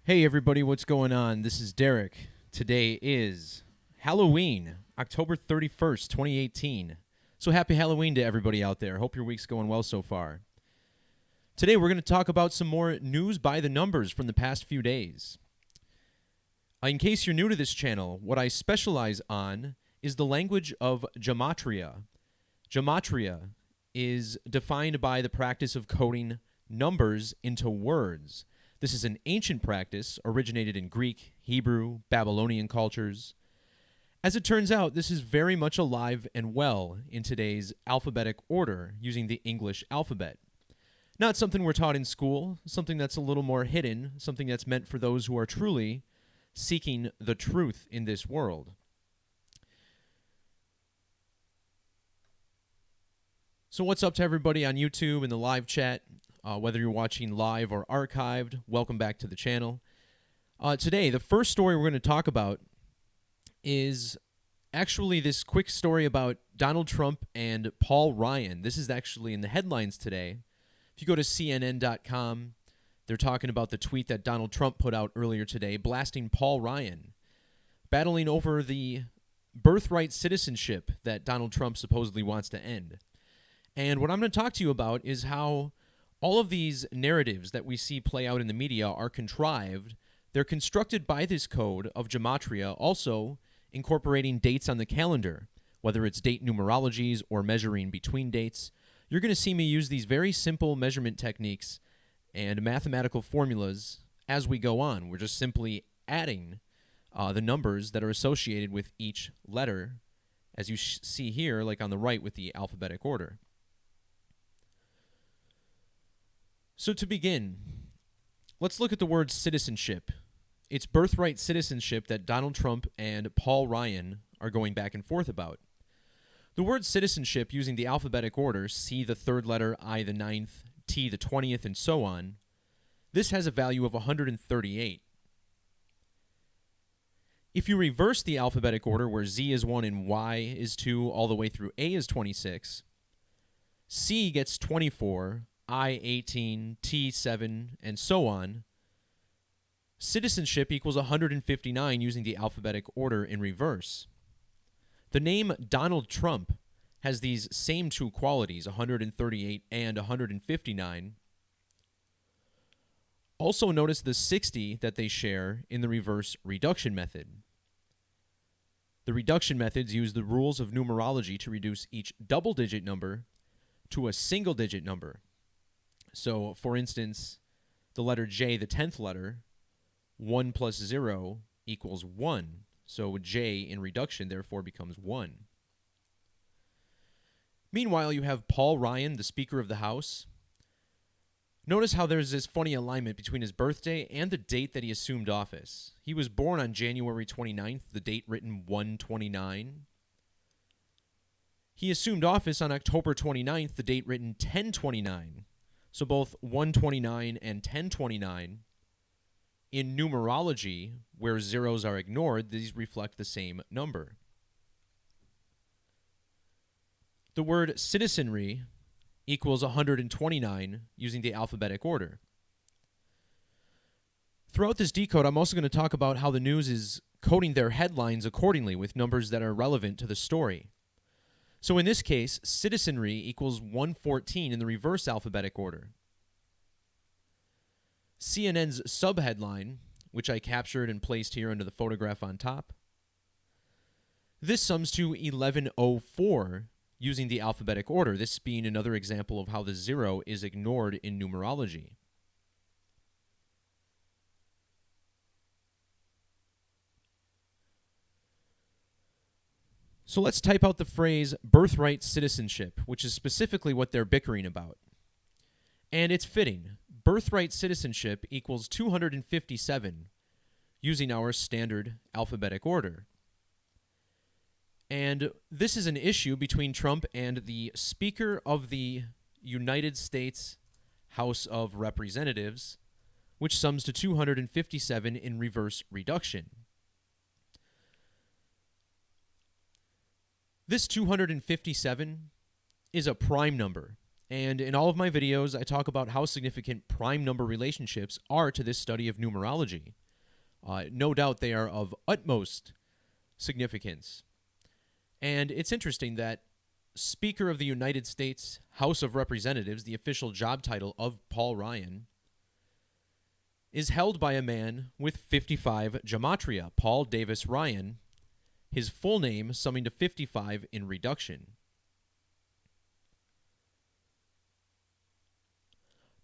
Hey everybody, what's going on? This is Derek. Today is Halloween, October 31st, 2018. So happy Halloween to everybody out there. Hope your week's going well so far. Today we're going to talk about some more news by the numbers from the past few days. In case you're new to this channel, what I specialize on is the language of Gematria. Gematria is defined by the practice of coding numbers into words. This is an ancient practice originated in Greek, Hebrew, Babylonian cultures. As it turns out, this is very much alive and well in today's alphabetic order using the English alphabet. Not something we're taught in school, something that's a little more hidden, something that's meant for those who are truly seeking the truth in this world. So what's up to everybody on YouTube and the live chat? Whether you're watching live or archived, welcome back to the channel. Today, the first story we're going to talk about is actually this quick story about Donald Trump and Paul Ryan. This is actually in the headlines today. If you go to CNN.com, they're talking about the tweet that Donald Trump put out earlier today, blasting Paul Ryan, battling over the birthright citizenship that Donald Trump supposedly wants to end. And what I'm going to talk to you about is how all of these narratives that we see play out in the media are contrived. They're constructed by this code of Gematria, also incorporating dates on the calendar, whether it's date numerologies or measuring between dates. You're going to see me use these very simple measurement techniques and mathematical formulas as we go on. We're just simply adding the numbers that are associated with each letter, as you see here, like on the right with the alphabetic order. So to begin, let's look at the word citizenship. It's birthright citizenship that Donald Trump and Paul Ryan are going back and forth about. The word citizenship, using the alphabetic order, C the third letter, I the ninth, T the 20th, and so on, this has a value of 138. If you reverse the alphabetic order, where Z is 1 and Y is 2, all the way through A is 26, C gets 24, I 18, T 7, and so on. Citizenship equals 159 using the alphabetic order in reverse. The name Donald Trump has these same two qualities, 138 and 159. Also notice the 60 that they share in the reverse reduction method. The reduction methods use the rules of numerology to reduce each double-digit number to a single-digit number. So, for instance, the letter J, the 10th letter, 1 plus 0 equals 1. So J in reduction therefore becomes 1. Meanwhile, you have Paul Ryan, the Speaker of the House. Notice how there's this funny alignment between his birthday and the date that he assumed office. He was born on January 29th, the date written 129. He assumed office on October 29th, the date written 1029. So both 129 and 1029, in numerology, where zeros are ignored, these reflect the same number. The word citizenry equals 129 using the alphabetic order. Throughout this decode, I'm also going to talk about how the news is coding their headlines accordingly with numbers that are relevant to the story. So in this case, citizenry equals 114 in the reverse alphabetic order. CNN's subheadline, which I captured and placed here under the photograph on top, this sums to 1104 using the alphabetic order, this being another example of how the 0 is ignored in numerology. So let's type out the phrase birthright citizenship, which is specifically what they're bickering about. And it's fitting. Birthright citizenship equals 257 using our standard alphabetic order. And this is an issue between Trump and the Speaker of the United States House of Representatives, which sums to 257 in reverse reduction. This 257 is a prime number. And in all of my videos, I talk about how significant prime number relationships are to this study of numerology. No doubt they are of utmost significance. And it's interesting that Speaker of the United States House of Representatives, the official job title of Paul Ryan, is held by a man with 55 Gematria, Paul Davis Ryan, his full name summing to 55 in reduction.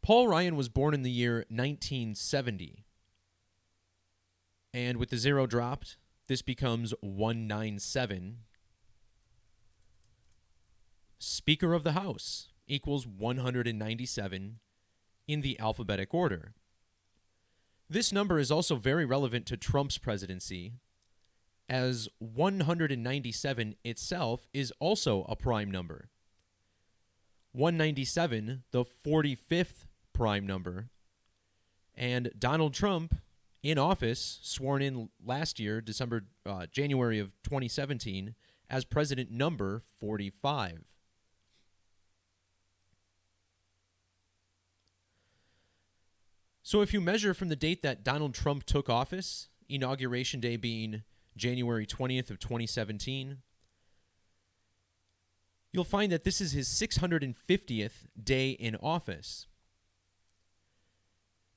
Paul Ryan was born in the year 1970. And with the zero dropped, this becomes 197. Speaker of the House equals 197 in the alphabetic order. This number is also very relevant to Trump's presidency, as 197 itself is also a prime number. 197, the 45th prime number, and Donald Trump, in office, sworn in last year, January of 2017, as president number 45. So if you measure from the date that Donald Trump took office, Inauguration Day being January 20th of 2017, you'll find that this is his 650th day in office.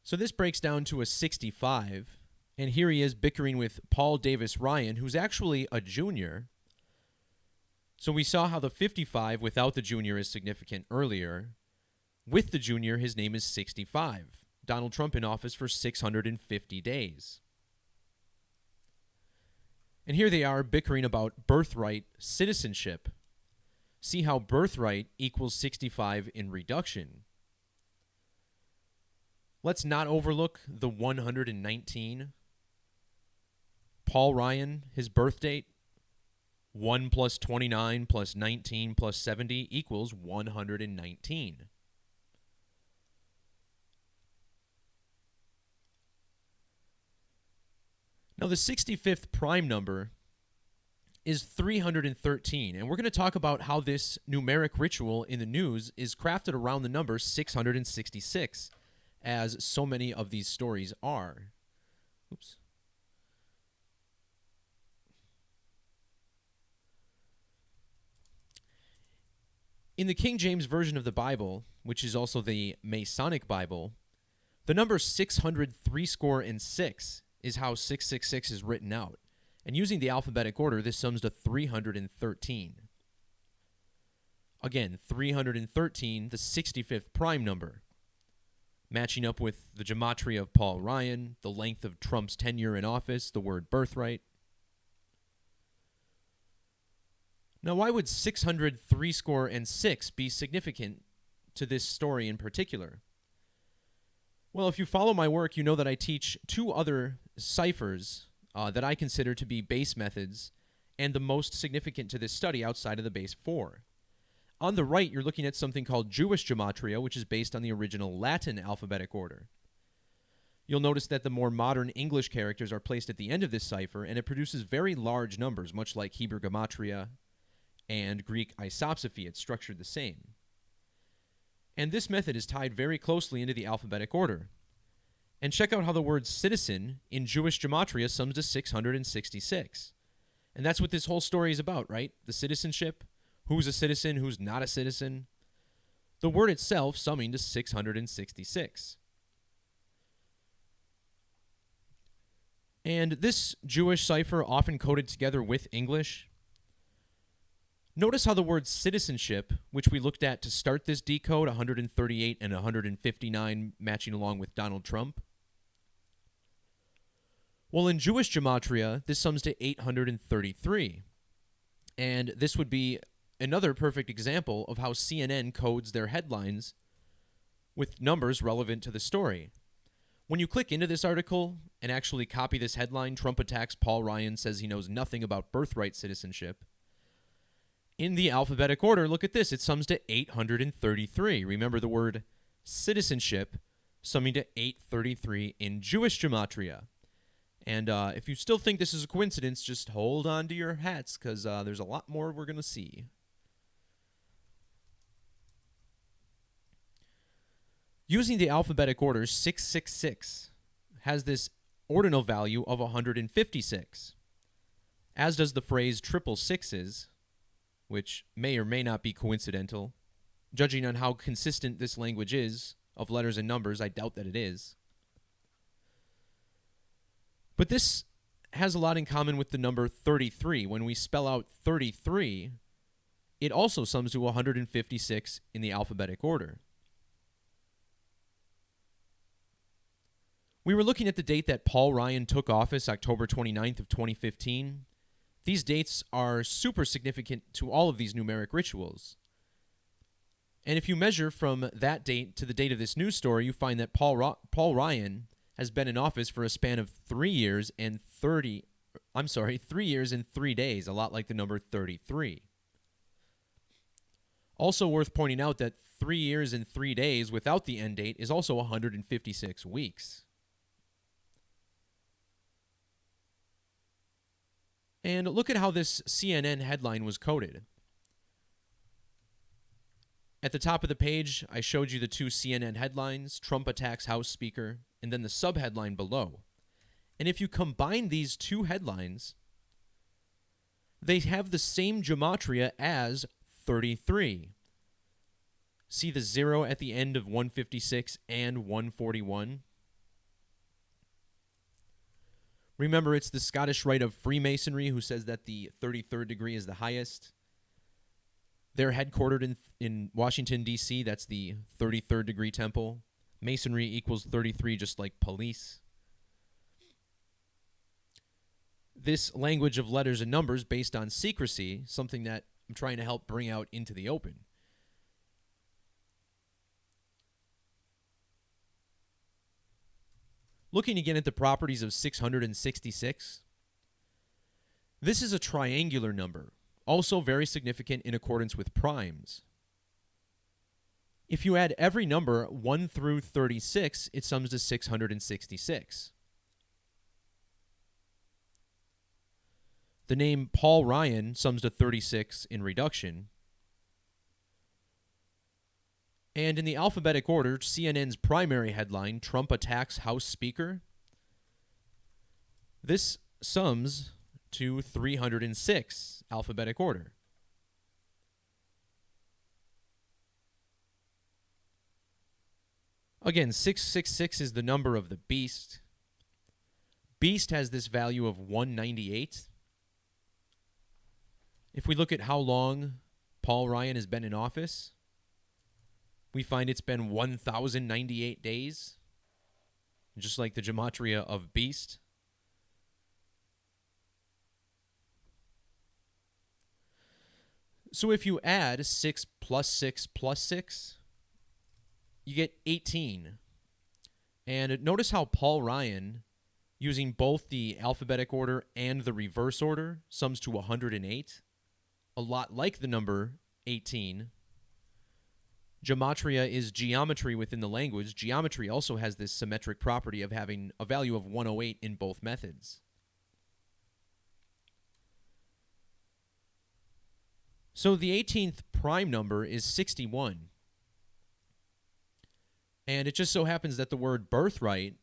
So this breaks down to a 65, and here he is bickering with Paul Davis Ryan, who's actually a junior. So we saw how the 55 without the junior is significant earlier. With the junior, his name is 65. Donald Trump in office for 650 days. And here they are bickering about birthright citizenship. See how birthright equals 65 in reduction. Let's not overlook the 119. Paul Ryan, his birth date, 1 plus 29 plus 19 plus 70 equals 119. Now, the 65th prime number is 313, and we're going to talk about how this numeric ritual in the news is crafted around the number 666, as so many of these stories are. Oops. In the King James Version of the Bible, which is also the Masonic Bible, the number 603 is how 666 is written out. And using the alphabetic order, this sums to 313. Again, 313, the 65th prime number, matching up with the gematria of Paul Ryan, the length of Trump's tenure in office, the word birthright. Now, why would 603 be significant to this story in particular? Well, if you follow my work, you know that I teach two other ciphers that I consider to be base methods and the most significant to this study outside of the base 4. On the right, you're looking at something called Jewish Gematria, which is based on the original Latin alphabetic order. You'll notice that the more modern English characters are placed at the end of this cipher, and it produces very large numbers, much like Hebrew Gematria and Greek isopsephy. It's structured the same. And this method is tied very closely into the alphabetic order. And check out how the word citizen in Jewish Gematria sums to 666. And that's what this whole story is about, right? The citizenship, who's a citizen, who's not a citizen. The word itself summing to 666. And this Jewish cipher often coded together with English. Notice how the word citizenship, which we looked at to start this decode, 138 and 159 matching along with Donald Trump. Well, in Jewish Gematria, this sums to 833. And this would be another perfect example of how CNN codes their headlines with numbers relevant to the story. When you click into this article and actually copy this headline, Trump attacks Paul Ryan, says he knows nothing about birthright citizenship. In the alphabetic order, look at this. It sums to 833. Remember the word citizenship summing to 833 in Jewish Gematria. And if you still think this is a coincidence, just hold on to your hats because there's a lot more we're going to see. Using the alphabetic order, 666 has this ordinal value of 156, as does the phrase triple sixes, which may or may not be coincidental. Judging on how consistent this language is of letters and numbers, I doubt that it is. But this has a lot in common with the number 33. When we spell out 33, it also sums to 156 in the alphabetic order. We were looking at the date that Paul Ryan took office, October 29th of 2015. These dates are super significant to all of these numeric rituals. And if you measure from that date to the date of this news story, you find that Paul Ryan has been in office for a span of 3 years and 3 years and 3 days, a lot like the number 33. Also worth pointing out that 3 years and 3 days without the end date is also 156 weeks. And look at how this CNN headline was coded. At the top of the page, I showed you the two CNN headlines, Trump attacks House Speaker, and then the subheadline below. And if you combine these two headlines, they have the same gematria as 33. See the 0 at the end of 156 and 141? Remember, it's the Scottish Rite of Freemasonry who says that the 33rd degree is the highest. They're headquartered in Washington, D.C. That's the 33rd degree temple. Masonry equals 33, just like police. This language of letters and numbers based on secrecy, something that I'm trying to help bring out into the open. Looking again at the properties of 666, this is a triangular number, also very significant in accordance with primes. If you add every number 1 through 36, it sums to 666. The name Paul Ryan sums to 36 in reduction. And in the alphabetic order, CNN's primary headline, Trump attacks House Speaker, this sums to 306, alphabetic order. Again, 666 is the number of the beast. Beast has this value of 198. If we look at how long Paul Ryan has been in office, we find it's been 1,098 days, just like the gematria of beast. So if you add 6 plus 6 plus 6, you get 18. And notice how Paul Ryan, using both the alphabetic order and the reverse order, sums to 108, a lot like the number 18. Gematria is geometry within the language. Geometry also has this symmetric property of having a value of 108 in both methods. So the 18th prime number is 61. And it just so happens that the word birthright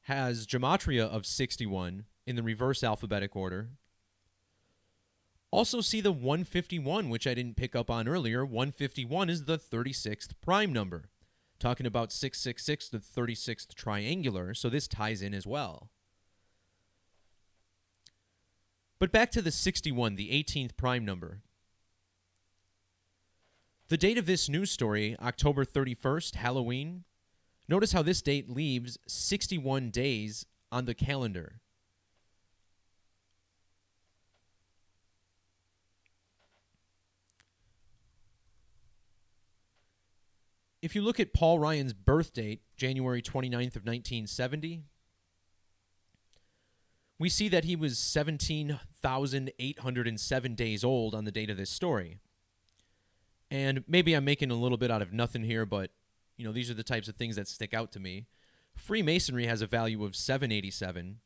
has gematria of 61 in the reverse alphabetic order. Also see the 151, which I didn't pick up on earlier. 151 is the 36th prime number. Talking about 666, the 36th triangular, so this ties in as well. But back to the 61, the 18th prime number. The date of this news story, October 31st, Halloween. Notice how this date leaves 61 days on the calendar. If you look at Paul Ryan's birth date, January 29th of 1970, we see that he was 17,807 days old on the date of this story. And maybe I'm making a little bit out of nothing here, but these are the types of things that stick out to me. Freemasonry has a value of 787.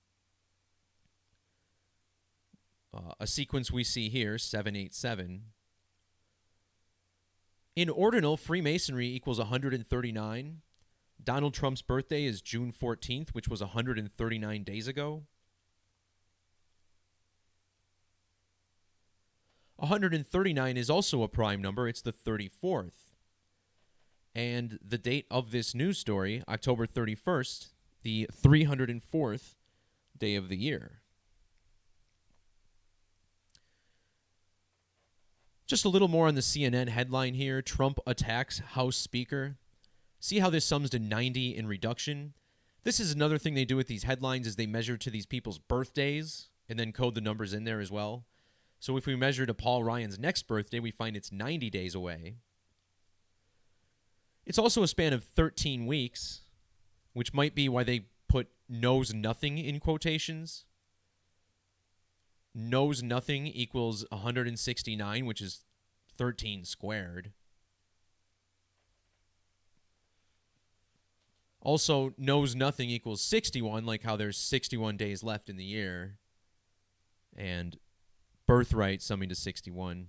A sequence we see here, 787. In ordinal, Freemasonry equals 139. Donald Trump's birthday is June 14th, which was 139 days ago. 139 is also a prime number. It's the 34th. And the date of this news story, October 31st, the 304th day of the year. Just a little more on the CNN headline here. Trump attacks House Speaker. See how this sums to 90 in reduction? This is another thing they do with these headlines is they measure to these people's birthdays and then code the numbers in there as well. So if we measure to Paul Ryan's next birthday, we find it's 90 days away. It's also a span of 13 weeks, which might be why they put knows nothing in quotations. Knows nothing equals 169, which is 13 squared. Also, knows nothing equals 61, like how there's 61 days left in the year. And birthright summing to 61.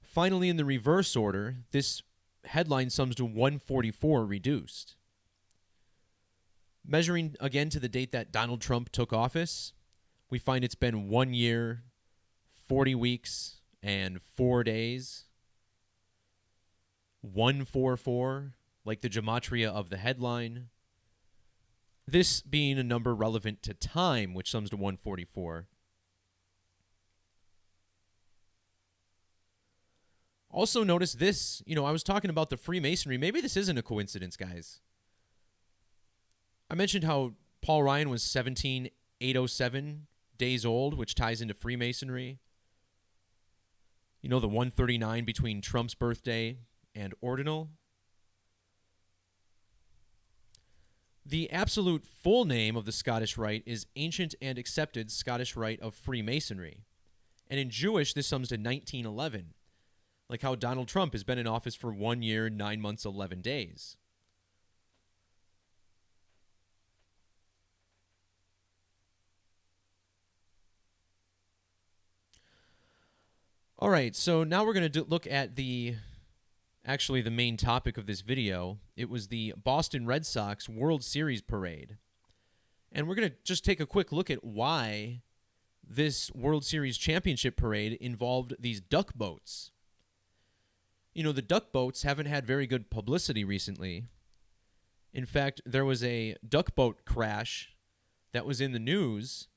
Finally, in the reverse order, this headline sums to 144 reduced. Measuring again to the date that Donald Trump took office, we find it's been 1 year, 40 weeks, and 4 days. 144, like the Gematria of the headline. This being a number relevant to time, which sums to 144. Also notice this, I was talking about the Freemasonry. Maybe this isn't a coincidence, guys. I mentioned how Paul Ryan was 17,807 days old, which ties into Freemasonry. The 139 between Trump's birthday and ordinal. The absolute full name of the Scottish Rite is Ancient and Accepted Scottish Rite of Freemasonry. And in Jewish, this sums to 1911. Like how Donald Trump has been in office for 1 year, 9 months, 11 days. All right, so now we're going to look at the main topic of this video. It was the Boston Red Sox World Series parade. And we're going to just take a quick look at why this World Series championship parade involved these duck boats. The duck boats haven't had very good publicity recently. In fact, there was a duck boat crash that was in the news.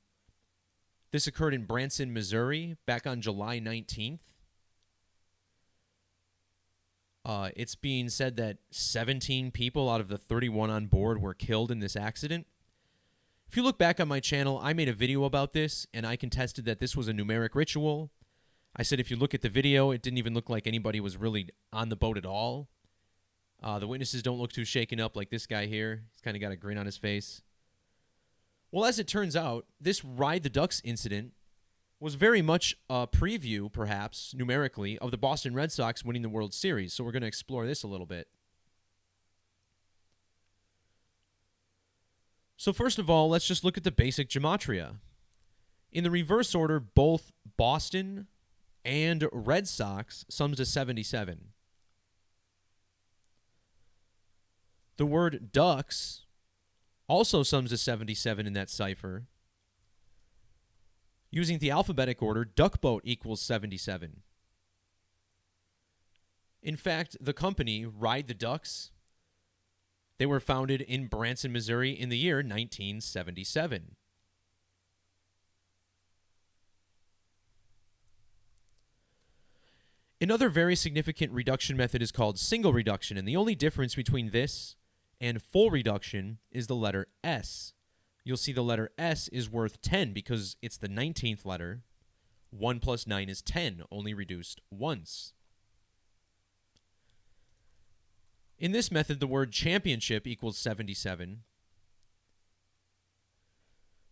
This occurred in Branson, Missouri, back on July 19th. It's being said that 17 people out of the 31 on board were killed in this accident. If you look back on my channel, I made a video about this, and I contested that this was a numeric ritual. I said if you look at the video, it didn't even look like anybody was really on the boat at all. The witnesses don't look too shaken up like this guy here. He's kind of got a grin on his face. Well, as it turns out, this Ride the Ducks incident was very much a preview, perhaps, numerically, of the Boston Red Sox winning the World Series. So we're going to explore this a little bit. So first of all, let's just look at the basic gematria. In the reverse order, both Boston and Red Sox sums to 77. The word ducks also sums to 77 in that cipher. Using the alphabetic order, duckboat equals 77. In fact, the company, Ride the Ducks, they were founded in Branson, Missouri in the year 1977. Another very significant reduction method is called single reduction, and the only difference between this and full reduction is the letter S. You'll see the letter S is worth 10 because it's the 19th letter. 1 plus 9 is 10, only reduced once. In this method, the word championship equals 77.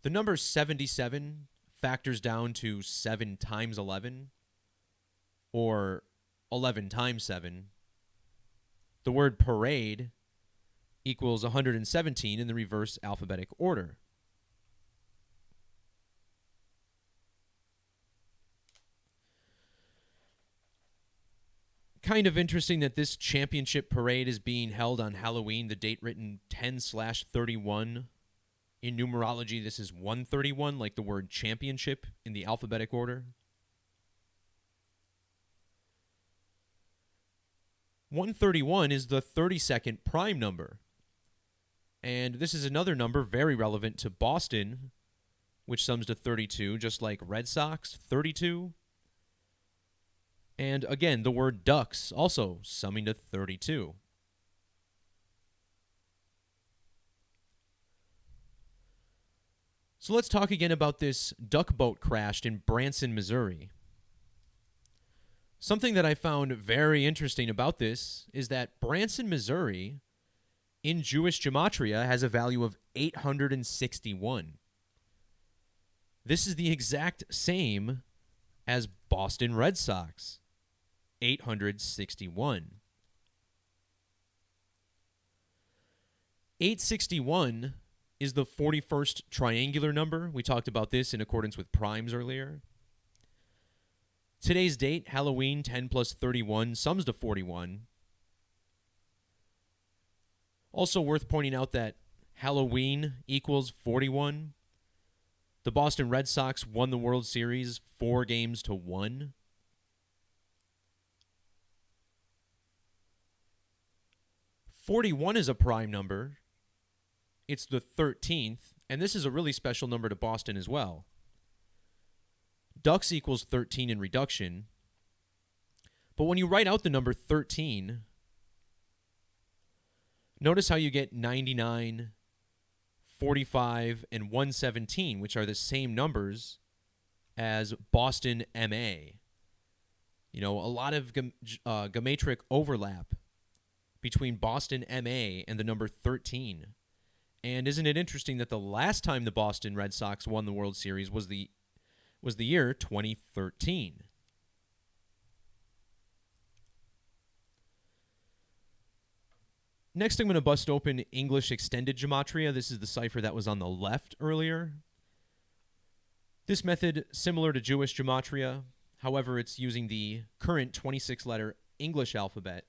The number 77 factors down to 7 times 11, or 11 times 7. The word parade equals 117 in the reverse alphabetic order. Kind of interesting that this championship parade is being held on Halloween, the date written 10/31. In numerology, this is 131, like the word championship in the alphabetic order. 131 is the 32nd prime number. And this is another number very relevant to Boston, which sums to 32, just like Red Sox, 32. And again, the word ducks also summing to 32. So let's talk again about this duck boat crashed in Branson, Missouri. Something that I found very interesting about this is that Branson, Missouri, in Jewish Gematria, has a value of 861. This is the exact same as Boston Red Sox, 861. 861 is the 41st triangular number. We talked about this in accordance with primes earlier. Today's date, Halloween, 10 plus 31, sums to 41. Also worth pointing out that Halloween equals 41. The Boston Red Sox won the World Series 4-1. "41 is a prime number. It's the 13th, and this is a really special number to Boston as well. Ducks equals 13 in reduction. But when you write out the number 13, notice how you get 99, 45, and 117, which are the same numbers as Boston MA. You know, a lot of geometric overlap between Boston MA and the number 13. And isn't it interesting that the last time the Boston Red Sox won the World Series was the year 2013? Next, I'm going to bust open English Extended Gematria. This is the cipher that was on the left earlier. This method, similar to Jewish Gematria, however, it's using the current 26-letter English alphabet.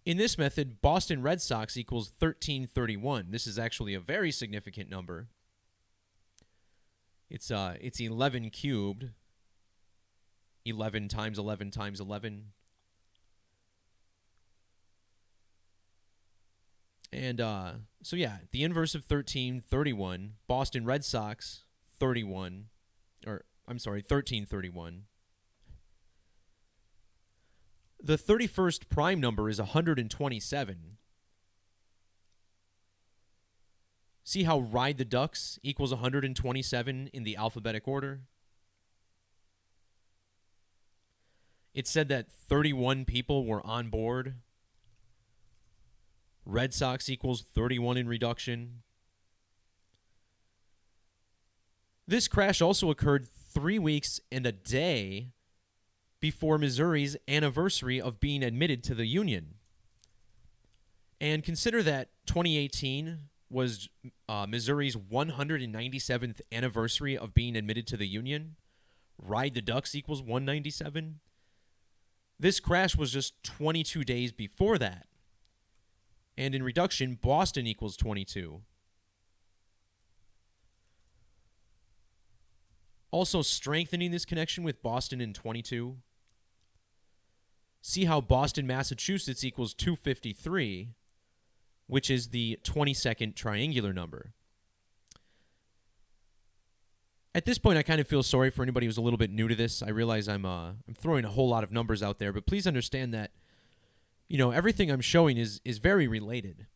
In this method, Boston Red Sox equals 1331. This is actually a very significant number. It's 11 cubed. 11 times 11 times 11. And so yeah, the inverse of 1331, Boston Red Sox 1331. The 31st prime number is 127. See how ride the ducks equals 127 in the alphabetic order? It said that 31 people were on board. Red Sox equals 31 in reduction. This crash also occurred 3 weeks and a day before Missouri's anniversary of being admitted to the Union. And consider that 2018 was Missouri's 197th anniversary of being admitted to the Union. Ride the Ducks equals 197. This crash was just 22 days before that. And in reduction, Boston equals 22. Also strengthening this connection with Boston in 22. See how Boston, Massachusetts equals 253, which is the 22nd triangular number. At this point, I kind of feel sorry for anybody who's a little bit new to this. I realize I'm throwing a whole lot of numbers out there, but please understand that, you know, everything I'm showing is very related.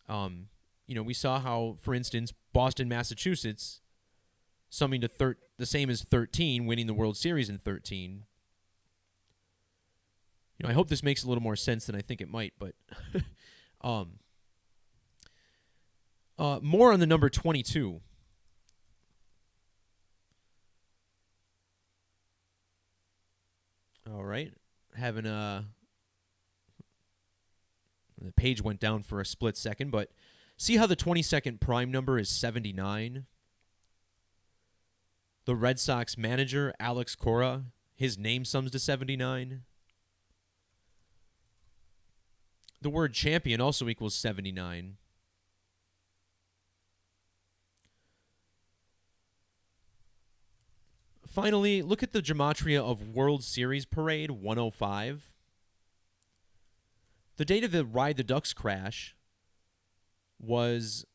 You know, we saw how, for instance, Boston, Massachusetts, summing to the same as 13, winning the World Series in 13. You know, I hope this makes a little more sense than I think it might, but more on the number 22. All right, having the page went down for a split second, but see how the 22nd prime number is 79? The Red Sox manager, Alex Cora, his name sums to 79. The word champion also equals 79. Finally, look at the gematria of World Series Parade 105. The date of the Ride the Ducks crash was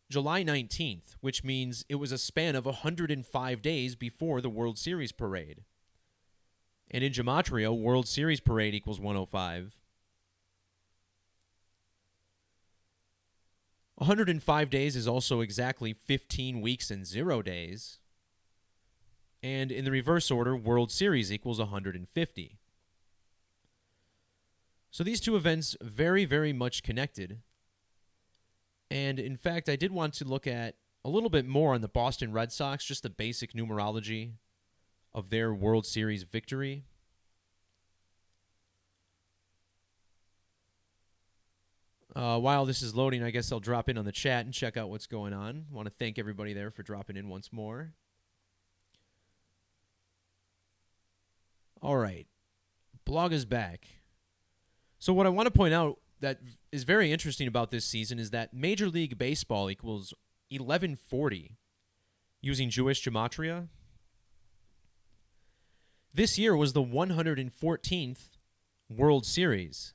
July 19th, which means it was a span of 105 days before the World Series Parade. And in gematria, World Series Parade equals 105. 105 days is also exactly 15 weeks and 0 days. And in the reverse order, World Series equals 150. So these two events very, very much connected. And in fact, I did want to look at a little bit more on the Boston Red Sox, just the basic numerology of their World Series victory. While this is loading, I guess I'll drop in on the chat and check out what's going on. I want to thank everybody there for dropping in once more. All right. Blog is back. So what I want to point out that is very interesting about this season is that Major League Baseball equals 1140 using Jewish gematria. This year was the 114th World Series,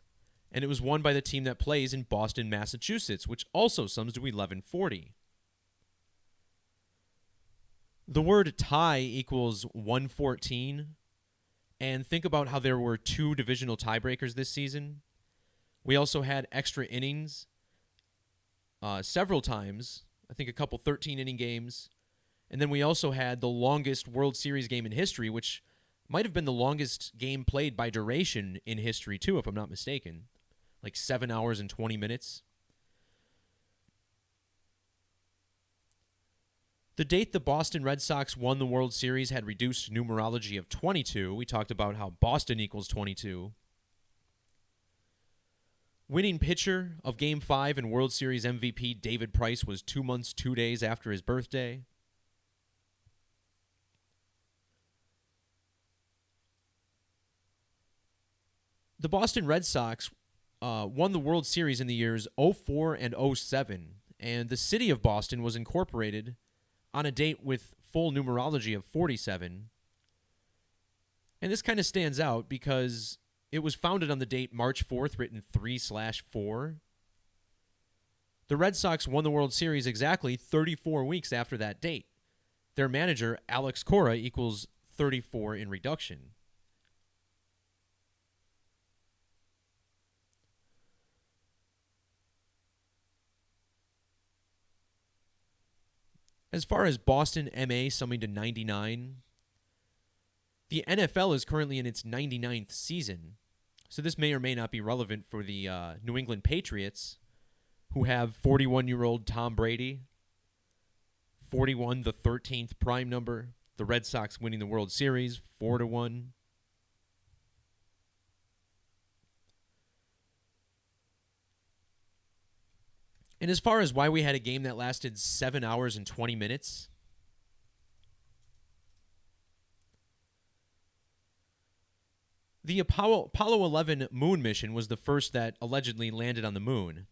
and it was won by the team that plays in Boston, Massachusetts, which also sums to 1140. The word tie equals 114. And think about how there were 2 divisional tiebreakers this season. We also had extra innings several times. I think a couple 13-inning games. And then we also had the longest World Series game in history, which might have been the longest game played by duration in history, too, if I'm not mistaken. Like 7 hours and 20 minutes. The date the Boston Red Sox won the World Series had reduced numerology of 22. We talked about how Boston equals 22. Winning pitcher of Game 5 and World Series MVP David Price was 2 months, 2 days after his birthday. The Boston Red Sox won the World Series in the years 04 and 07, and the city of Boston was incorporated on a date with full numerology of 47. And this kind of stands out because it was founded on the date March 4th, written 3/4. The Red Sox won the World Series exactly 34 weeks after that date. Their manager, Alex Cora, equals 34 in reduction. As far as Boston MA summing to 99, the NFL is currently in its 99th season, so this may or may not be relevant for the New England Patriots, who have 41-year-old Tom Brady, 41, the 13th prime number, the Red Sox winning the World Series 4-1. And as far as why we had a game that lasted 7 hours and 20 minutes, the Apollo 11 moon mission was the first that allegedly landed on the moon.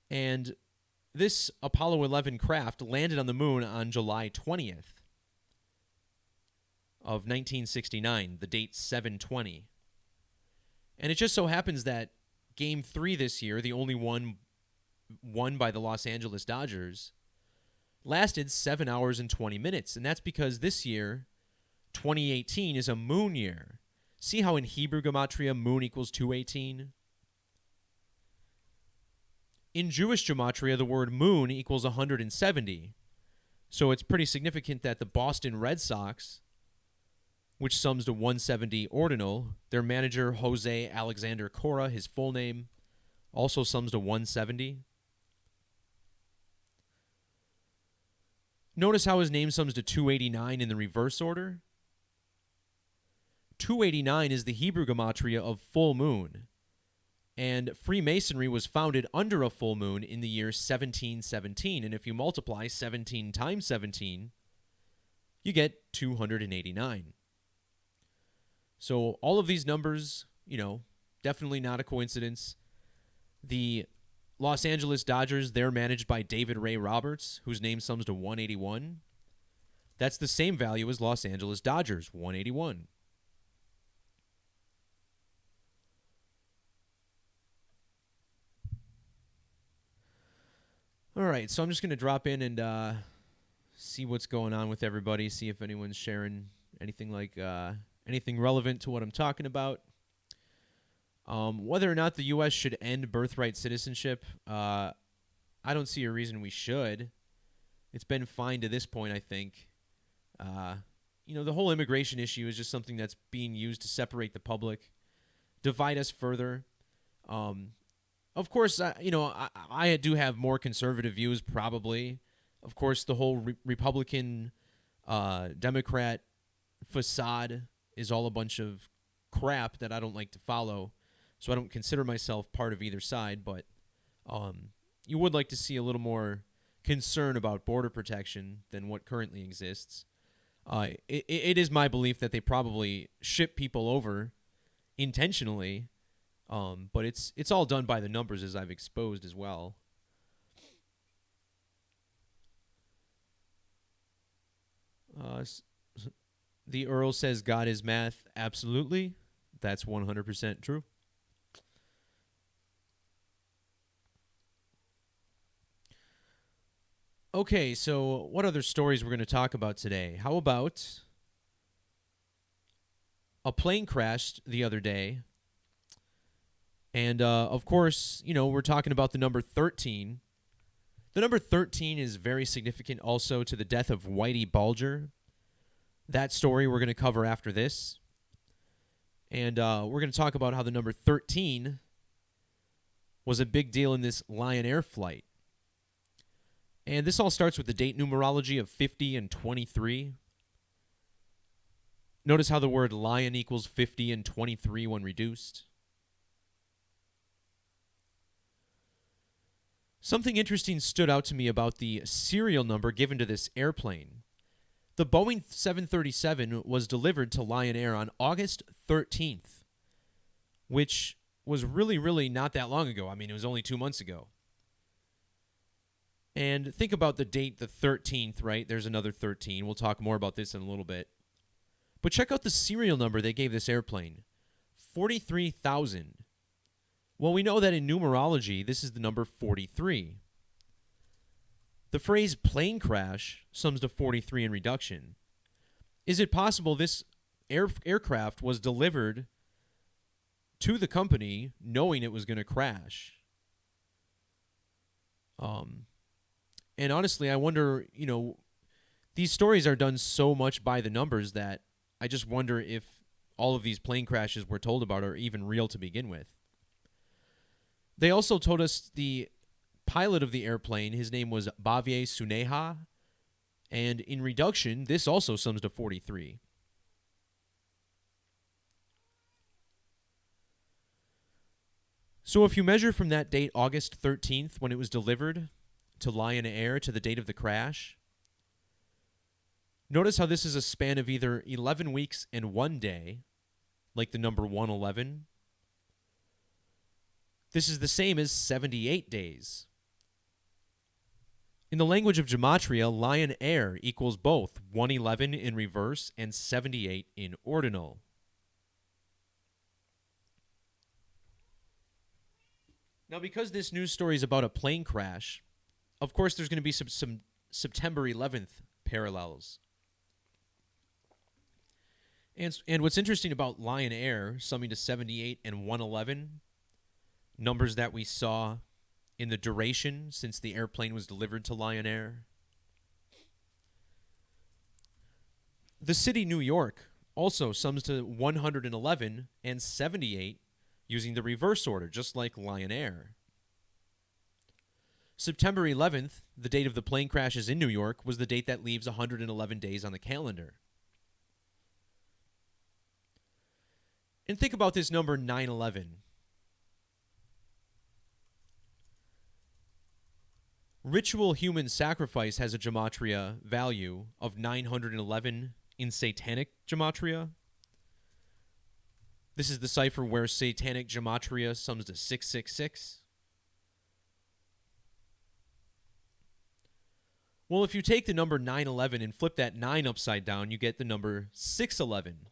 And this Apollo 11 craft landed on the moon on July 20th of 1969, the date 7/20. And it just so happens that Game 3 this year, the only one won by the Los Angeles Dodgers, lasted 7 hours and 20 minutes. And that's because this year, 2018, is a moon year. See how in Hebrew Gematria, moon equals 218? In Jewish Gematria, the word moon equals 170. So it's pretty significant that the Boston Red Sox, which sums to 170 ordinal, their manager, Jose Alexander Cora, his full name, also sums to 170. Notice how his name sums to 289 in the reverse order. 289 is the Hebrew Gematria of full moon. And Freemasonry was founded under a full moon in the year 1717. And if you multiply 17 times 17, you get 289. So all of these numbers, definitely not a coincidence. The Los Angeles Dodgers, they're managed by David Ray Roberts, whose name sums to 181. That's the same value as Los Angeles Dodgers, 181. All right, so I'm just going to drop in and see what's going on with everybody, see if anyone's sharing anything anything relevant to what I'm talking about. Whether or not the U.S. should end birthright citizenship, I don't see a reason we should. It's been fine to this point, I think. The whole immigration issue is just something that's being used to separate the public, divide us further. Of course, I do have more conservative views, probably. Of course, the whole Republican, Democrat facade is all a bunch of crap that I don't like to follow. So I don't consider myself part of either side, but you would like to see a little more concern about border protection than what currently exists. It is my belief that they probably ship people over intentionally, but it's all done by the numbers, as I've exposed as well. The Earl says God is math. Absolutely. That's 100% true. Okay, so what other stories we're going to talk about today? How about a plane crashed the other day, and of course, we're talking about the number 13. The number 13 is very significant also to the death of Whitey Bulger. That story we're going to cover after this. And we're going to talk about how the number 13 was a big deal in this Lion Air flight. And this all starts with the date numerology of 50 and 23. Notice how the word lion equals 50 and 23 when reduced. Something interesting stood out to me about the serial number given to this airplane. The Boeing 737 was delivered to Lion Air on August 13th, which was really, really not that long ago. I mean, it was only 2 months ago. And think about the date, the 13th, right? There's another 13. We'll talk more about this in a little bit. But check out the serial number they gave this airplane, 43,000. Well, we know that in numerology, this is the number 43. The phrase plane crash sums to 43 in reduction. Is it possible this aircraft was delivered to the company knowing it was going to crash? And honestly, I wonder, these stories are done so much by the numbers that I just wonder if all of these plane crashes we're told about are even real to begin with. They also told us the pilot of the airplane, his name was Bhavye Suneha, and in reduction, this also sums to 43. So if you measure from that date, August 13th, when it was delivered to Lion Air, to the date of the crash, notice how this is a span of either 11 weeks and 1 day, like the number 111. This is the same as 78 days. In the language of Gematria, Lion Air equals both 111 in reverse and 78 in ordinal. Now, because this news story is about a plane crash, of course there's going to be some September 11th parallels. And what's interesting about Lion Air summing to 78 and 111, numbers that we saw in the duration since the airplane was delivered to Lion Air. The city New York also sums to 111 and 78 using the reverse order, just like Lion Air. September 11th, the date of the plane crashes in New York, was the date that leaves 111 days on the calendar. And think about this number 9/11. Ritual human sacrifice has a gematria value of 911 in satanic gematria. This is the cipher where satanic gematria sums to 666. Well, if you take the number 911 and flip that 9 upside down, you get the number 611.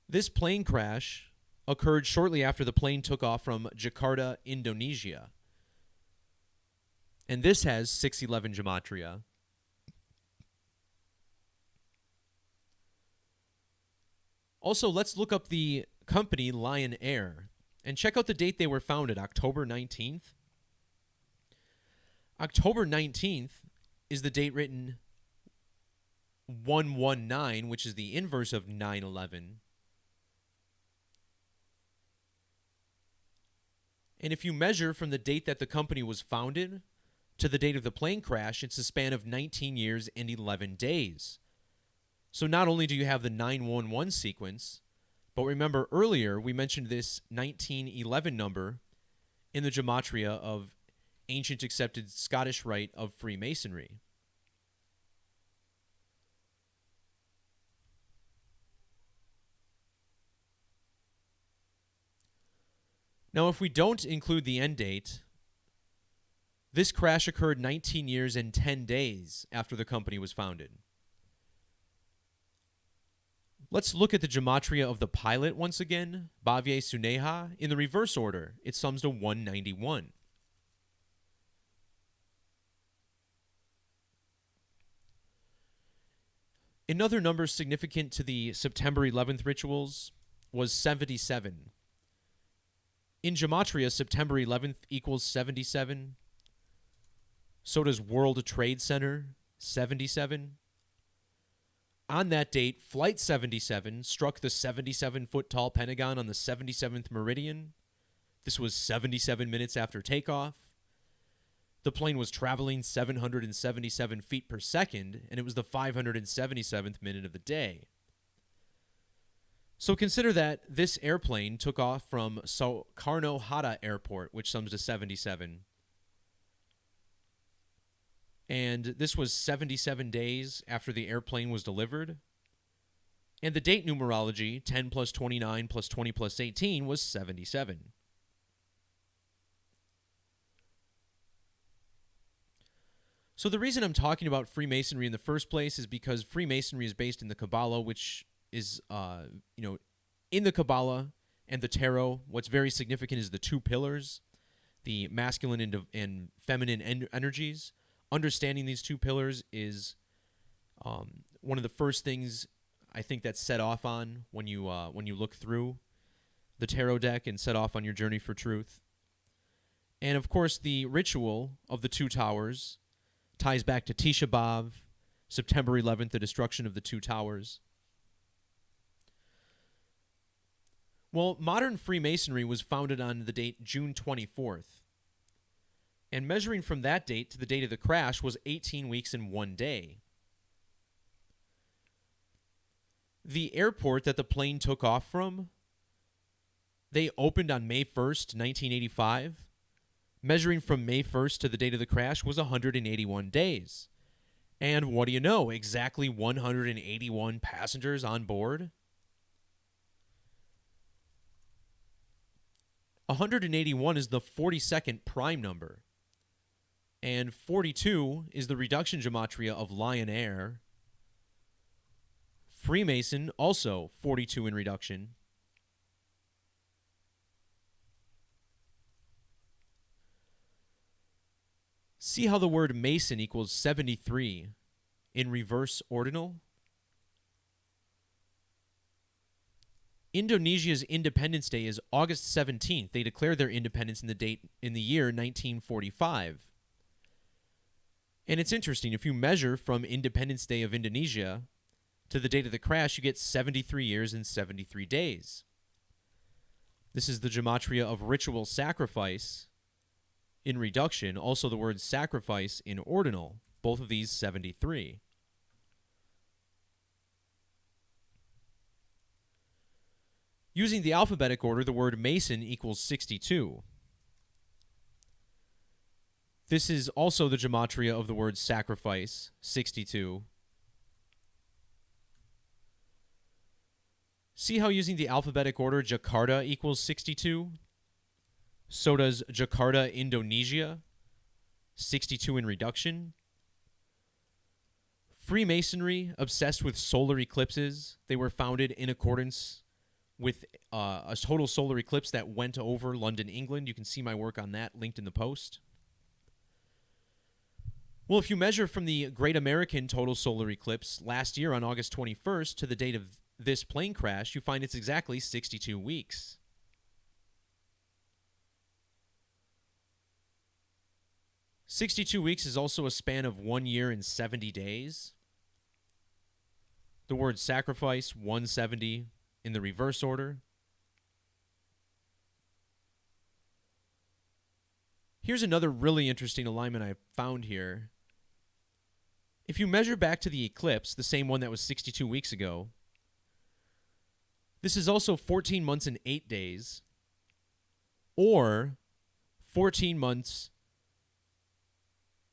This plane crash occurred shortly after the plane took off from Jakarta, Indonesia. And this has 611 gematria. Also, let's look up the company Lion Air and check out the date they were founded, October 19th. October 19th is the date written 119, which is the inverse of 911. And if you measure from the date that the company was founded to the date of the plane crash, it's a span of 19 years and 11 days. So not only do you have the 911 sequence, but remember earlier we mentioned this 1911 number in the gematria of ancient accepted Scottish rite of Freemasonry. Now, if we don't include the end date, this crash occurred 19 years and 10 days after the company was founded. Let's look at the gematria of the pilot once again, Bhavye Suneha, in the reverse order. It sums to 191. Another number significant to the September 11th rituals was 77. In gematria, September 11th equals 77. So does World Trade Center, 77. On that date, Flight 77 struck the 77-foot-tall Pentagon on the 77th meridian. This was 77 minutes after takeoff. The plane was traveling 777 feet per second, and it was the 577th minute of the day. So consider that this airplane took off from Soekarno-Hatta Airport, which sums to 77. And this was 77 days after the airplane was delivered. And the date numerology, 10 plus 29 plus 20 plus 18, was 77. So the reason I'm talking about Freemasonry in the first place is because Freemasonry is based in the Kabbalah, which is, in the Kabbalah and the Tarot, what's very significant is the two pillars, the masculine and feminine energies. Understanding these two pillars is one of the first things I think that's set off on when you look through the tarot deck and set off on your journey for truth. And of course, the ritual of the two towers ties back to Tisha B'Av, September 11th, the destruction of the two towers. Well, modern Freemasonry was founded on the date June 24th. And measuring from that date to the date of the crash was 18 weeks and 1 day. The airport that the plane took off from, they opened on May 1st, 1985. Measuring from May 1st to the date of the crash was 181 days. And what do you know? Exactly 181 passengers on board. 181 is the 42nd prime number. And 42 is the reduction gematria of Lion Air. Freemason, also 42 in reduction. See how the word Mason equals 73 in reverse ordinal? Indonesia's Independence Day is August 17th. They declared their independence in the year 1945. And it's interesting, if you measure from Independence Day of Indonesia to the date of the crash, you get 73 years and 73 days. This is the gematria of ritual sacrifice in reduction, also the word sacrifice in ordinal, both of these 73. Using the alphabetic order, the word Mason equals 62. This is also the gematria of the word sacrifice, 62. See how using the alphabetic order Jakarta equals 62? So does Jakarta, Indonesia, 62 in reduction. Freemasonry, obsessed with solar eclipses. They were founded in accordance with a total solar eclipse that went over London, England. You can see my work on that linked in the post. Well, if you measure from the Great American Total Solar Eclipse last year on August 21st to the date of this plane crash, you find it's exactly 62 weeks. "62 weeks is also a span of 1 year and 70 days. The word sacrifice, 170 in the reverse order. Here's another really interesting alignment I found here. If you measure back to the eclipse, the same one that was 62 weeks ago, this is also 14 months and 8 days, or 14 months,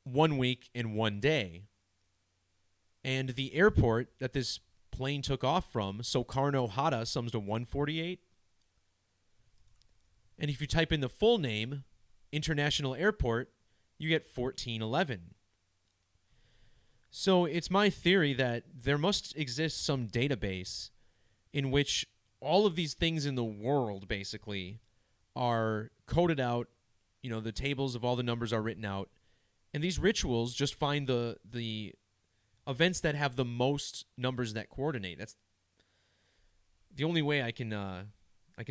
1 week, and 1 day. And the airport that this plane took off from, Soekarno-Hatta, sums to 148. And if you type in the full name, International Airport, you get 1411. So it's my theory that there must exist some database in which all of these things in the world basically are coded out. You know, the tables of all the numbers are written out. And these rituals just find the events that have the most numbers that coordinate. That's the only way I can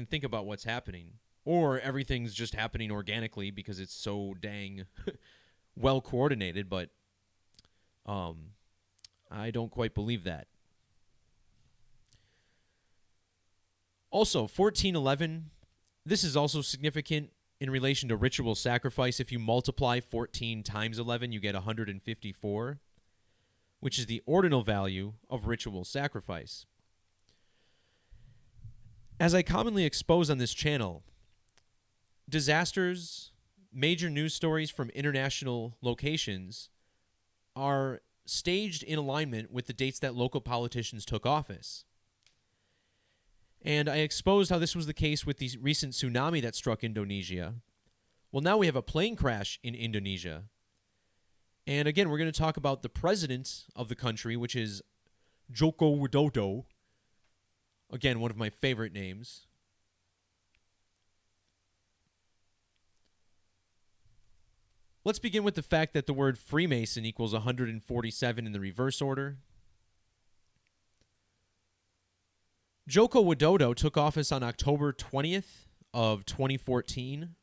think about what's happening. Or everything's just happening organically because it's so dang well coordinated, but I don't quite believe that. Also, 1411, this is also significant in relation to ritual sacrifice. If you multiply 14 times 11, you get 154, which is the ordinal value of ritual sacrifice. As I commonly expose on this channel, disasters, major news stories from international locations are staged in alignment with the dates that local politicians took office. And I exposed how this was the case with the recent tsunami that struck Indonesia. Well, now we have a plane crash in Indonesia. And again, we're going to talk about the president of the country, which is Joko Widodo. Again, one of my favorite names. Let's begin with the fact that the word Freemason equals 147 in the reverse order. Joko Widodo took office on October 20th of 2014.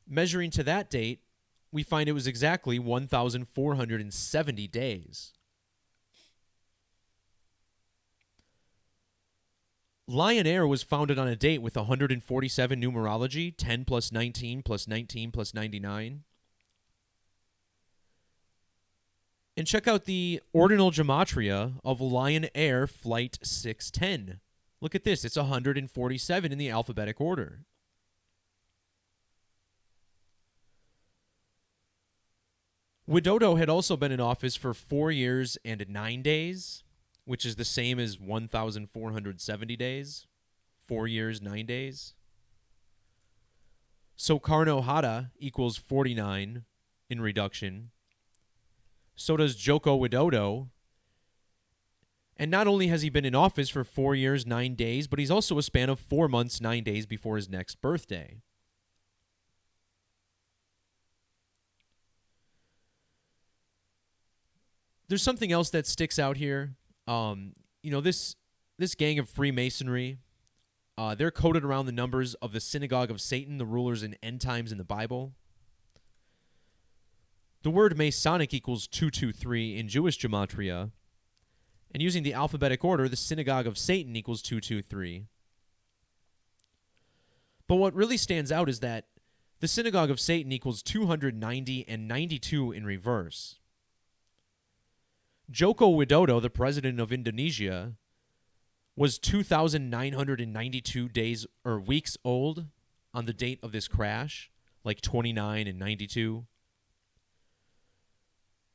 Measuring to that date, we find it was exactly 1,470 days. Lion Air was founded on a date with 147 numerology, 10 plus 19 plus 19 plus 99. And check out the ordinal gematria of Lion Air Flight 610. Look at this. It's 147 in the alphabetic order. Widodo had also been in office for 4 years and 9 days, which is the same as 1,470 days. 4 years, 9 days. Soekarno-Hatta equals 49 in reduction. So does Joko Widodo. And not only has he been in office for 4 years, 9 days, but he's also a span of 4 months, 9 days before his next birthday. There's something else that sticks out here. This gang of Freemasonry, they're coded around the numbers of the synagogue of Satan, the rulers in end times in the Bible. The word Masonic equals 223 in Jewish gematria. And using the alphabetic order, the synagogue of Satan equals 223. But what really stands out is that the synagogue of Satan equals 290 and 92 in reverse. Joko Widodo, the president of Indonesia, was 2,992 days or weeks old on the date of this crash. like 29 and 92.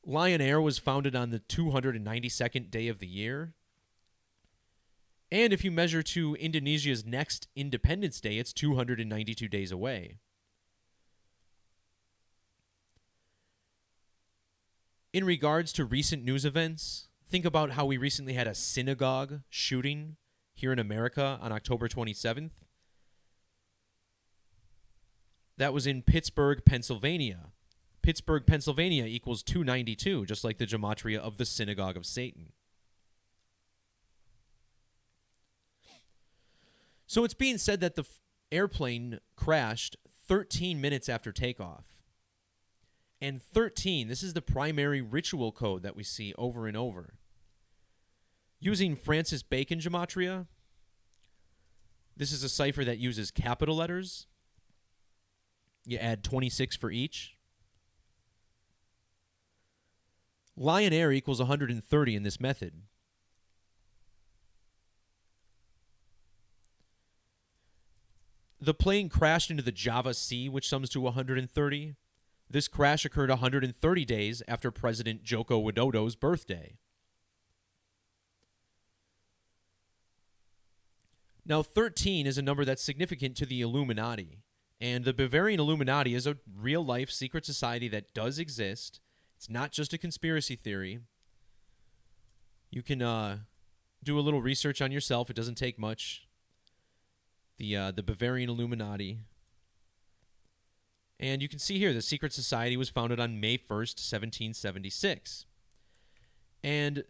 Lion Air was founded on the 292nd day of the year. And if you measure to Indonesia's next Independence Day, it's 292 days away. In regards to recent news events, think about how we recently had a synagogue shooting here in America on October 27th. That was in Pittsburgh, Pennsylvania. Pittsburgh, Pennsylvania equals 292, just like the gematria of the Synagogue of Satan. So it's being said that the airplane crashed 13 minutes after takeoff. And 13, this is the primary ritual code that we see over and over. Using Francis Bacon gematria, this is a cipher that uses capital letters. You add 26 for each. Lion Air equals 130 in this method. The plane crashed into the Java Sea, which sums to 130. This crash occurred 130 days after President Joko Widodo's birthday. Now, 13 is a number that's significant to the Illuminati. And the Bavarian Illuminati is a real-life secret society that does exist. It's not just a conspiracy theory. You can do a little research on yourself. It doesn't take much. The Bavarian Illuminati. And you can see here, the secret society was founded on May 1st, 1776. And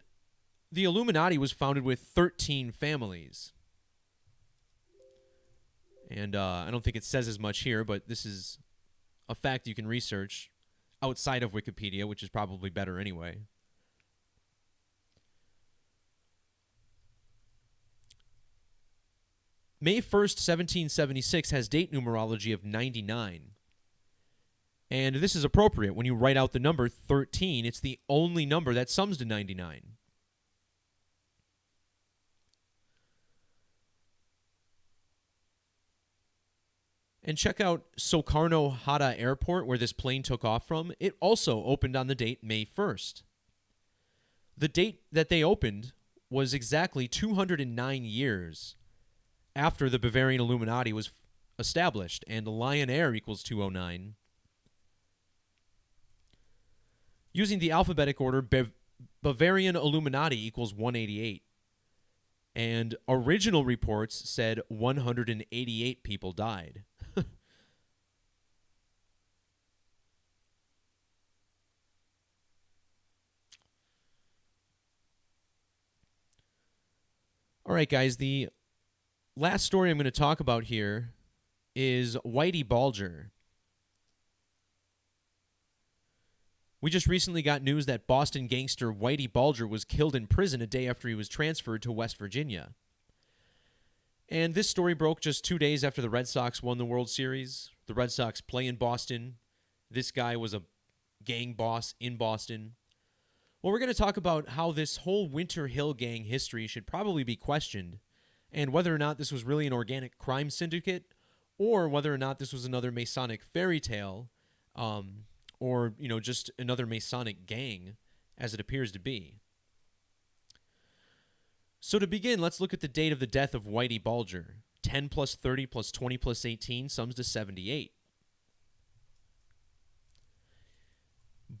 the Illuminati was founded with 13 families. And I don't think it says as much here, but this is a fact you can research outside of Wikipedia, which is probably better anyway. May 1st, 1776 has date numerology of 99. And this is appropriate. When you write out the number 13, it's the only number that sums to 99. And check out Soekarno-Hatta Airport, where this plane took off from. It also opened on the date May 1st. The date that they opened was exactly 209 years after the Bavarian Illuminati was established, and Lion Air equals 209. Using the alphabetic order, Bavarian Illuminati equals 188. And original reports said 188 people died. All right, guys, the last story I'm going to talk about here is Whitey Bulger. We just recently got news that Boston gangster Whitey Bulger was killed in prison a day after he was transferred to West Virginia. And this story broke just 2 days after the Red Sox won the World Series. The Red Sox play in Boston. This guy was a gang boss in Boston. Well, we're going to talk about how this whole Winter Hill Gang history should probably be questioned, and whether or not this was really an organic crime syndicate, or whether or not this was another Masonic fairy tale, or, just another Masonic gang, as it appears to be. So to begin, let's look at the date of the death of Whitey Bulger. 10 plus 30 plus 20 plus 18 sums to 78.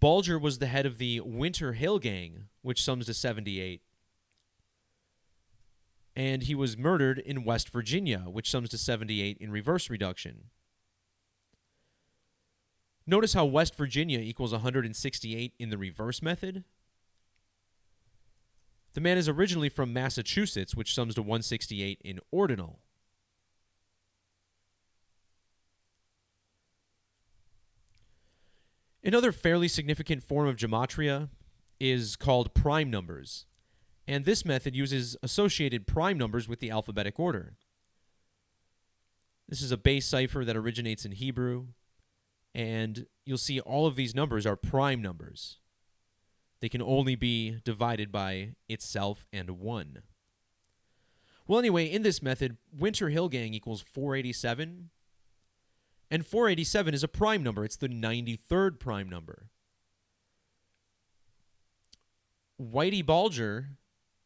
Bulger was the head of the Winter Hill Gang, which sums to 78. And he was murdered in West Virginia, which sums to 78 in reverse reduction. Notice how West Virginia equals 168 in the reverse method. The man is originally from Massachusetts, which sums to 168 in ordinal. Another fairly significant form of gematria is called prime numbers, and this method uses associated prime numbers with the alphabetic order. This is a base cipher that originates in Hebrew, and you'll see all of these numbers are prime numbers. They can only be divided by itself and 1. Well, anyway, in this method, Winter Hill Gang equals 487, And 487 is a prime number. It's the 93rd prime number. Whitey Bulger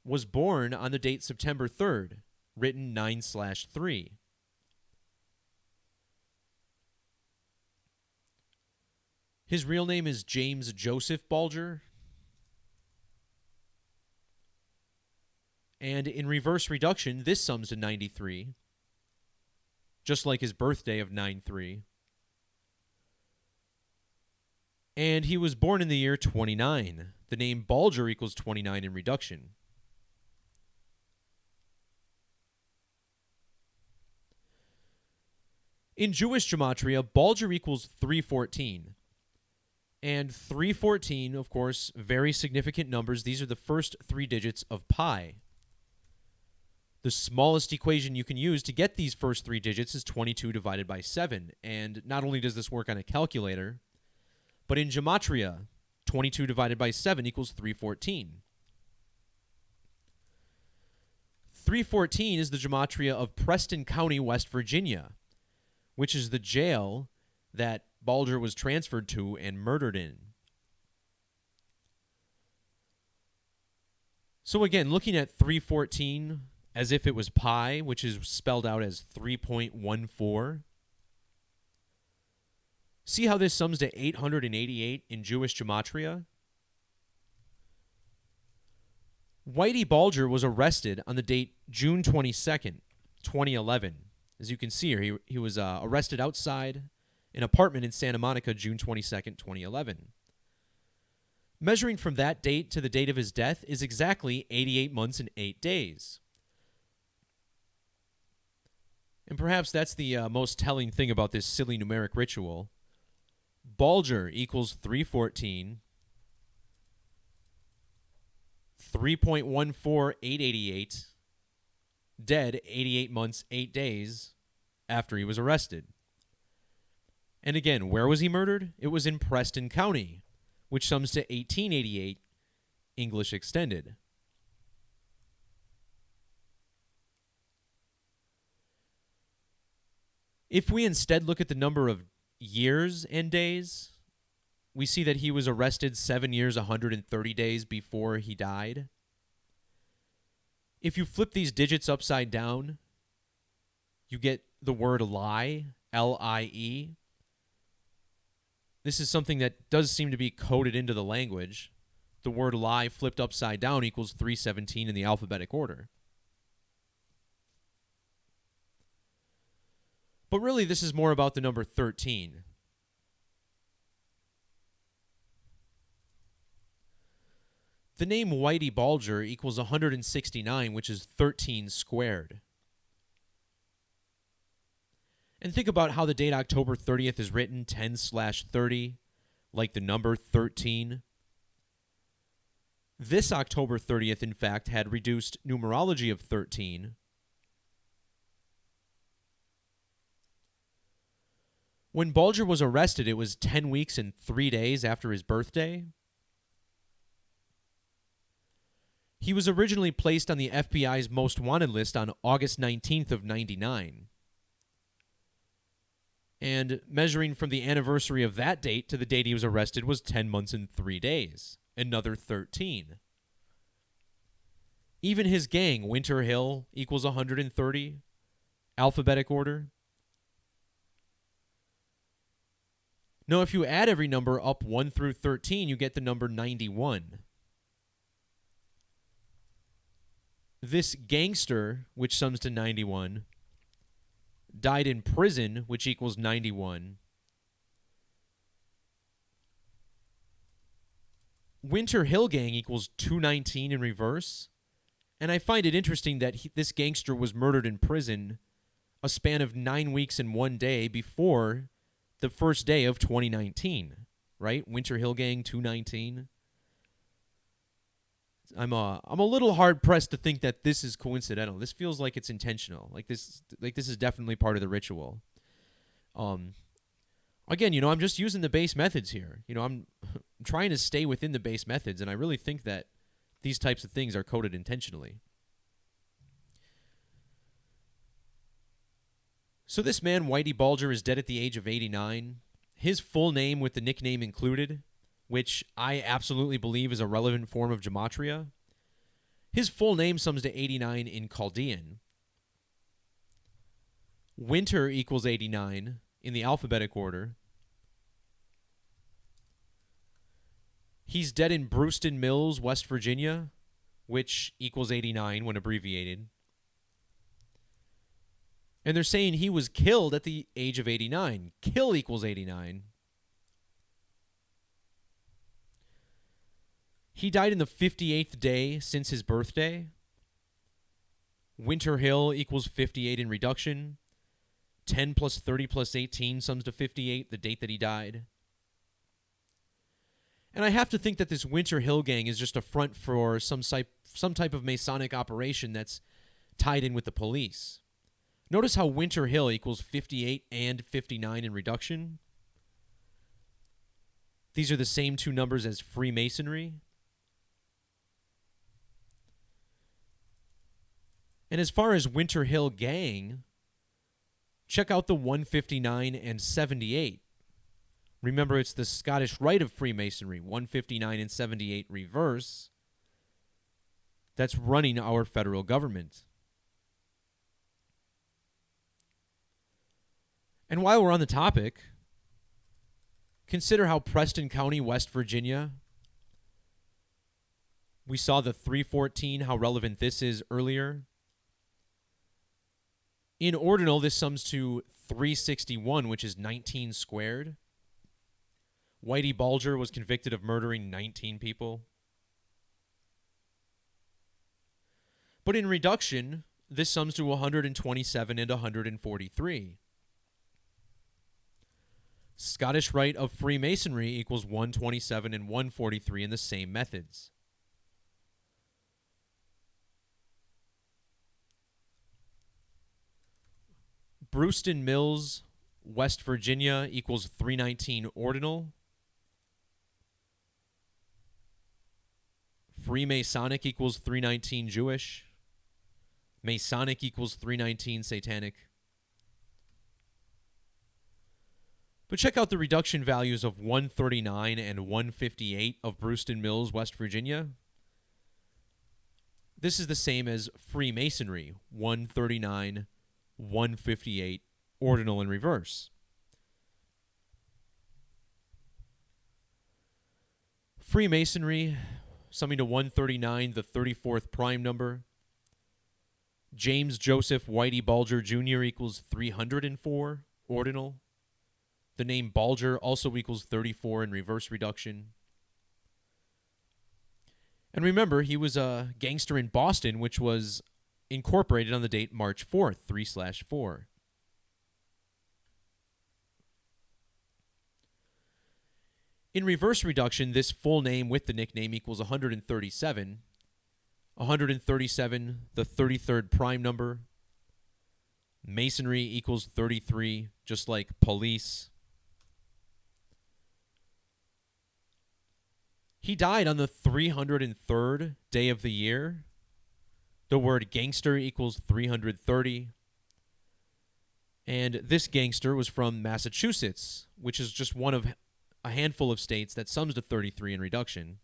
was born on the date September 3rd, written 9/3. His real name is James Joseph Bulger. And in reverse reduction, this sums to 93, just like his birthday of 9/3. And he was born in the year 29. The name Bulger equals 29 in reduction. In Jewish Gematria, Bulger equals 314. And 314, of course, very significant numbers. These are the first 3 digits of pi. The smallest equation you can use to get these first 3 digits is 22 divided by 7. And not only does this work on a calculator, but in Gematria, 22 divided by 7 equals 314. 314 is the Gematria of Preston County, West Virginia, which is the jail that Bulger was transferred to and murdered in. So again, looking at 314 as if it was pi, which is spelled out as 3.14. See how this sums to 888 in Jewish Gematria? Whitey Bulger was arrested on the date June 22nd, 2011. As you can see here, he was arrested outside an apartment in Santa Monica, June 22nd, 2011. Measuring from that date to the date of his death is exactly 88 months and 8 days. And perhaps that's the most telling thing about this silly numeric ritual. Bulger equals 314, 3.14888, dead 88 months, 8 days after he was arrested. And again, where was he murdered? It was in Preston County, which sums to 1888 English extended. If we instead look at the number of years and days, we see that he was arrested 7 years, 130 days before he died. If you flip these digits upside down, you get the word lie, L-I-E. This is something that does seem to be coded into the language. The word lie flipped upside down equals 317 in the alphabetic order. But really, this is more about the number 13. The name Whitey Bulger equals 169, which is 13 squared. And think about how the date October 30th is written, 10/30, like the number 13. This October 30th, in fact, had reduced numerology of 13. When Bulger was arrested, it was 10 weeks and 3 days after his birthday. He was originally placed on the FBI's most wanted list on August 19th of 99. And measuring from the anniversary of that date to the date he was arrested was 10 months and 3 days. Another 13. Even his gang, Winter Hill, equals 130. Alphabetic order. Now, if you add every number up 1 through 13, you get the number 91. This gangster, which sums to 91, died in prison, which equals 91. Winter Hill Gang equals 219 in reverse. And I find it interesting that this gangster was murdered in prison a span of 9 weeks and 1 day before the first day of 2019, right? Winter Hill Gang 219. I'm a little hard pressed to think that this is coincidental. This feels like it's intentional. Like this is definitely part of the ritual. Again, I'm just using the base methods here. I'm trying to stay within the base methods, and I really think that these types of things are coded intentionally. So this man, Whitey Bulger, is dead at the age of 89. His full name with the nickname included, which I absolutely believe is a relevant form of Gematria. His full name sums to 89 in Chaldean. Winter equals 89 in the alphabetic order. He's dead in Brewston Mills, West Virginia, which equals 89 when abbreviated. And they're saying he was killed at the age of 89. Kill equals 89. He died in the 58th day since his birthday. Winter Hill equals 58 in reduction. 10 plus 30 plus 18 sums to 58, the date that he died. And I have to think that this Winter Hill gang is just a front for some type of Masonic operation that's tied in with the police. Notice how Winter Hill equals 58 and 59 in reduction. These are the same two numbers as Freemasonry. And as far as Winter Hill gang, check out the 159 and 78. Remember, it's the Scottish Rite of Freemasonry, 159 and 78 reverse, that's running our federal government. And while we're on the topic, consider how Preston County, West Virginia, we saw the 314, how relevant this is earlier. In ordinal, this sums to 361, which is 19 squared. Whitey Bulger was convicted of murdering 19 people. But in reduction, this sums to 127 and 143. Scottish Rite of Freemasonry equals 127 and 143 in the same methods. Brewston Mills, West Virginia equals 319 ordinal. Freemasonic equals 319 Jewish. Masonic equals 319 Satanic. But check out the reduction values of 139 and 158 of Brewston Mills, West Virginia. This is the same as Freemasonry, 139, 158, ordinal in reverse. Freemasonry, summing to 139, the 34th prime number. James Joseph Whitey Bulger Jr. equals 304, ordinal. The name Bulger also equals 34 in reverse reduction. And remember, he was a gangster in Boston, which was incorporated on the date March 4th, 3/4. In reverse reduction, this full name with the nickname equals 137. 137, the 33rd prime number. Masonry equals 33, just like police. He died on the 303rd day of the year. The word gangster equals 330. And this gangster was from Massachusetts, which is just one of a handful of states that sums to 33 in reduction.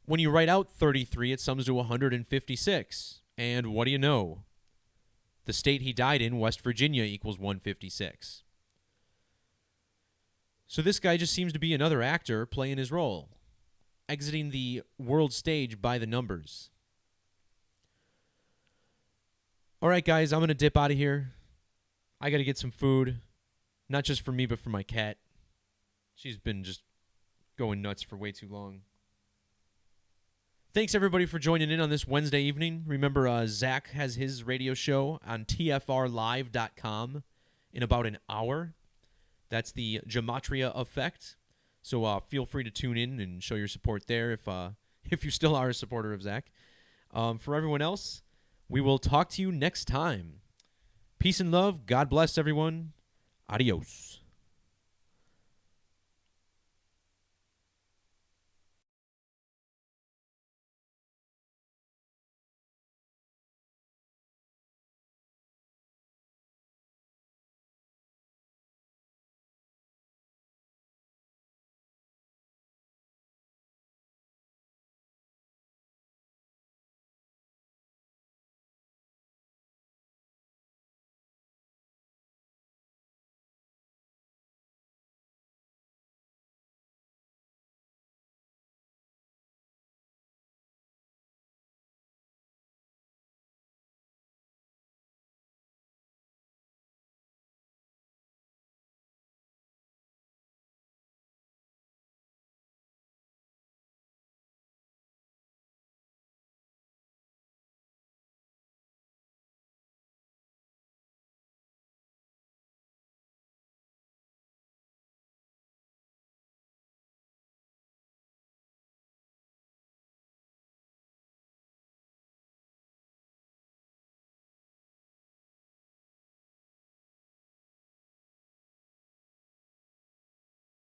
When you write out 33, it sums to 156. And what do you know? The state he died in, West Virginia, equals 156. So this guy just seems to be another actor playing his role, exiting the world stage by the numbers. All right, guys, I'm going to dip out of here. I got to get some food, not just for me, but for my cat. She's been just going nuts for way too long. Thanks, everybody, for joining in on this Wednesday evening. Remember, Zach has his radio show on tfrlive.com in about an hour. That's the Gematria Effect. So feel free to tune in and show your support there if you still are a supporter of Zach. For everyone else, we will talk to you next time. Peace and love. God bless everyone. Adios.